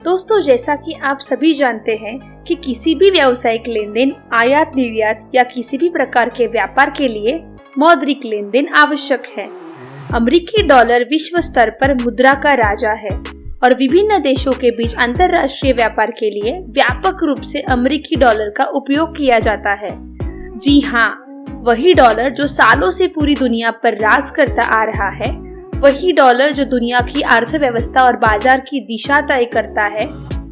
दोस्तों, जैसा कि आप सभी जानते हैं कि किसी भी व्यावसायिक लेन देन, आयात निर्यात या किसी भी प्रकार के व्यापार के लिए मौद्रिक लेन देन आवश्यक है। अमेरिकी डॉलर विश्व स्तर पर मुद्रा का राजा है और विभिन्न देशों के बीच अंतर्राष्ट्रीय व्यापार के लिए व्यापक रूप से अमेरिकी डॉलर का उपयोग किया जाता है। जी हाँ, वही डॉलर जो सालों से पूरी दुनिया पर राज करता आ रहा है, वही डॉलर जो दुनिया की अर्थव्यवस्था और बाजार की दिशा तय करता है,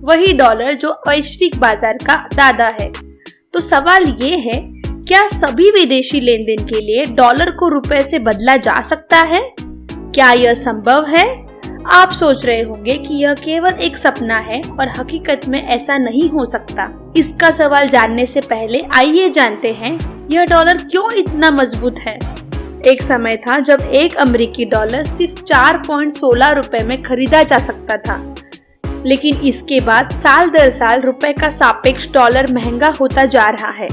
वही डॉलर जो वैश्विक बाजार का दादा है। तो सवाल ये है, क्या सभी विदेशी लेन देन के लिए डॉलर को रुपए से बदला जा सकता है? क्या यह संभव है? आप सोच रहे होंगे कि यह केवल एक सपना है और हकीकत में ऐसा नहीं हो सकता। इसका सवाल जानने से पहले आइए जानते हैं यह डॉलर क्यों इतना मजबूत है। एक समय था जब एक अमेरिकी डॉलर सिर्फ 4.16 रुपए में खरीदा जा सकता था, लेकिन इसके बाद साल दर साल रुपए का सापेक्ष डॉलर महंगा होता जा रहा है।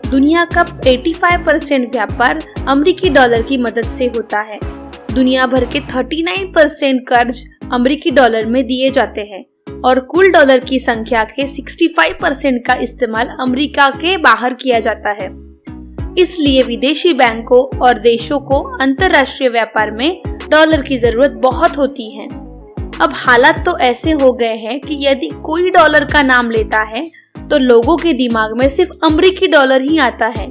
दुनिया का 85% व्यापार अमेरिकी डॉलर की मदद से होता है। दुनिया भर के 39% कर्ज अमेरिकी डॉलर में दिए जाते हैं और कुल डॉलर की संख्या के 65% का इस्तेमाल अमेरिका के बाहर किया जाता है। इसलिए विदेशी बैंकों और देशों को अंतर्राष्ट्रीय व्यापार में डॉलर की जरूरत बहुत होती है। अब हालात तो ऐसे हो गए हैं कि यदि कोई डॉलर का नाम लेता है तो लोगों के दिमाग में सिर्फ अमेरिकी डॉलर ही आता है,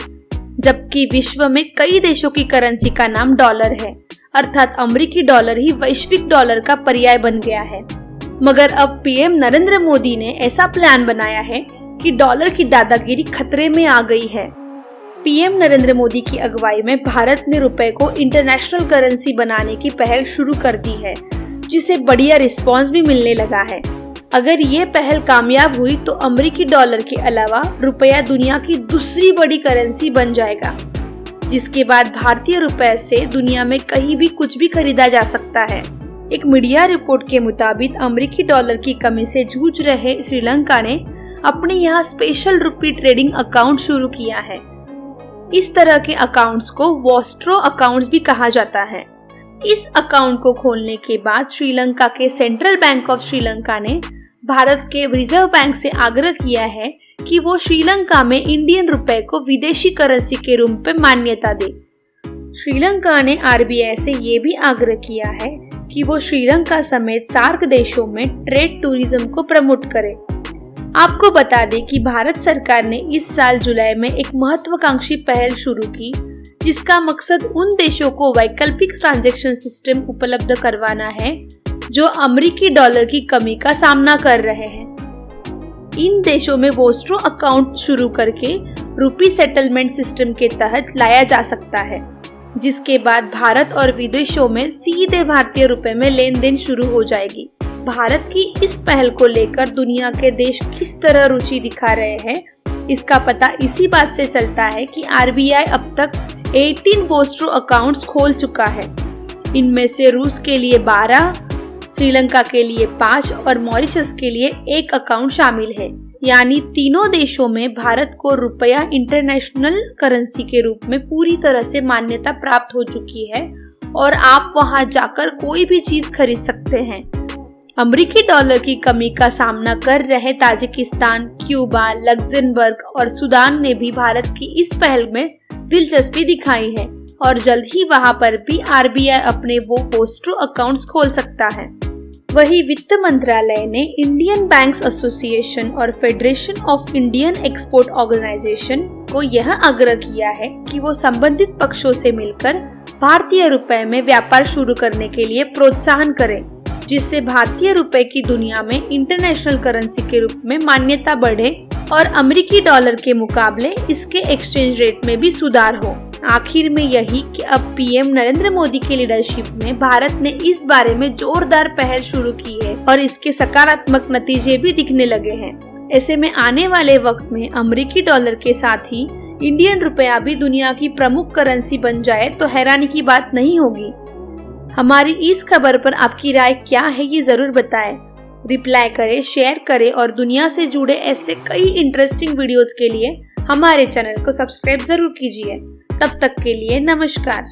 जबकि विश्व में कई देशों की करेंसी का नाम डॉलर है, अर्थात अमेरिकी डॉलर ही वैश्विक डॉलर का पर्याय बन गया है। मगर अब पीएम नरेंद्र मोदी ने ऐसा प्लान बनाया है कि डॉलर की दादागिरी खतरे में आ गई है। पीएम नरेंद्र मोदी की अगुवाई में भारत ने रुपए को इंटरनेशनल करेंसी बनाने की पहल शुरू कर दी है, जिसे बढ़िया रिस्पांस भी मिलने लगा है। अगर ये पहल कामयाब हुई तो अमेरिकी डॉलर के अलावा रुपया दुनिया की दूसरी बड़ी करेंसी बन जाएगा, जिसके बाद भारतीय रुपए से दुनिया में कहीं भी कुछ भी खरीदा जा सकता है। एक मीडिया रिपोर्ट के मुताबिक अमेरिकी डॉलर की कमी से जूझ रहे श्रीलंका ने अपने यहाँ स्पेशल रुपी ट्रेडिंग अकाउंट शुरू किया है। इस तरह के अकाउंट्स को वोस्ट्रो अकाउंट्स भी कहा जाता है। इस अकाउंट को खोलने के बाद श्रीलंका के सेंट्रल बैंक ऑफ श्रीलंका ने भारत के रिजर्व बैंक से आग्रह किया है कि वो श्रीलंका में इंडियन रुपए को विदेशी करेंसी के रूप में मान्यता दे। श्रीलंका ने आरबीआई से ये भी आग्रह किया है कि वो श्रीलंका समेत सार्क देशों में ट्रेड टूरिज्म को प्रमोट करे। आपको बता दें कि भारत सरकार ने इस साल जुलाई में एक महत्वाकांक्षी पहल शुरू की, जिसका मकसद उन देशों को वैकल्पिक ट्रांजैक्शन सिस्टम उपलब्ध करवाना है जो अमेरिकी डॉलर की कमी का सामना कर रहे हैं। इन देशों में वोस्ट्रो अकाउंट शुरू करके रुपी सेटलमेंट सिस्टम के तहत लाया जा सकता है, जिसके बाद भारत और विदेशों में सीधे भारतीय रुपए में लेन देन शुरू हो जाएगी। भारत की इस पहल को लेकर दुनिया के देश किस तरह रुचि दिखा रहे हैं, इसका पता इसी बात से चलता है कि आरबीआई अब तक 18 वोस्ट्रो अकाउंट्स खोल चुका है। इनमें से रूस के लिए 12, श्रीलंका के लिए 5 और मॉरिशस के लिए 1 अकाउंट शामिल है। यानी तीनों देशों में भारत को रुपया इंटरनेशनल करेंसी के रूप में पूरी तरह से मान्यता प्राप्त हो चुकी है और आप वहां जाकर कोई भी चीज खरीद सकते हैं। अमेरिकी डॉलर की कमी का सामना कर रहे ताजिकिस्तान, क्यूबा, लग्जमबर्ग और सूडान ने भी भारत की इस पहल में दिलचस्पी दिखाई है और जल्द ही वहां पर भी आरबीआई अपने वो वोस्ट्रो अकाउंट्स खोल सकता है। वही वित्त मंत्रालय ने इंडियन बैंक्स एसोसिएशन और federation of Indian export organisation को यह आग्रह किया है कि वो संबंधित पक्षों से मिलकर भारतीय रुपए में व्यापार शुरू करने के लिए प्रोत्साहन करें, जिससे भारतीय रुपए की दुनिया में इंटरनेशनल करेंसी के रूप में मान्यता बढ़े और अमेरिकी डॉलर के मुकाबले इसके एक्सचेंज रेट में भी सुधार हो। आखिर में यही कि अब पीएम नरेंद्र मोदी की लीडरशिप में भारत ने इस बारे में जोरदार पहल शुरू की है और इसके सकारात्मक नतीजे भी दिखने लगे हैं। ऐसे में आने वाले वक्त में अमेरिकी डॉलर के साथ ही इंडियन रुपया भी दुनिया की प्रमुख करेंसी बन जाए तो हैरानी की बात नहीं होगी। हमारी इस खबर पर आपकी राय क्या है, ये जरूर बताएं। रिप्लाई करें, शेयर करें और दुनिया से जुड़े ऐसे कई इंटरेस्टिंग वीडियोस के लिए हमारे चैनल को सब्सक्राइब जरूर कीजिए। तब तक के लिए नमस्कार।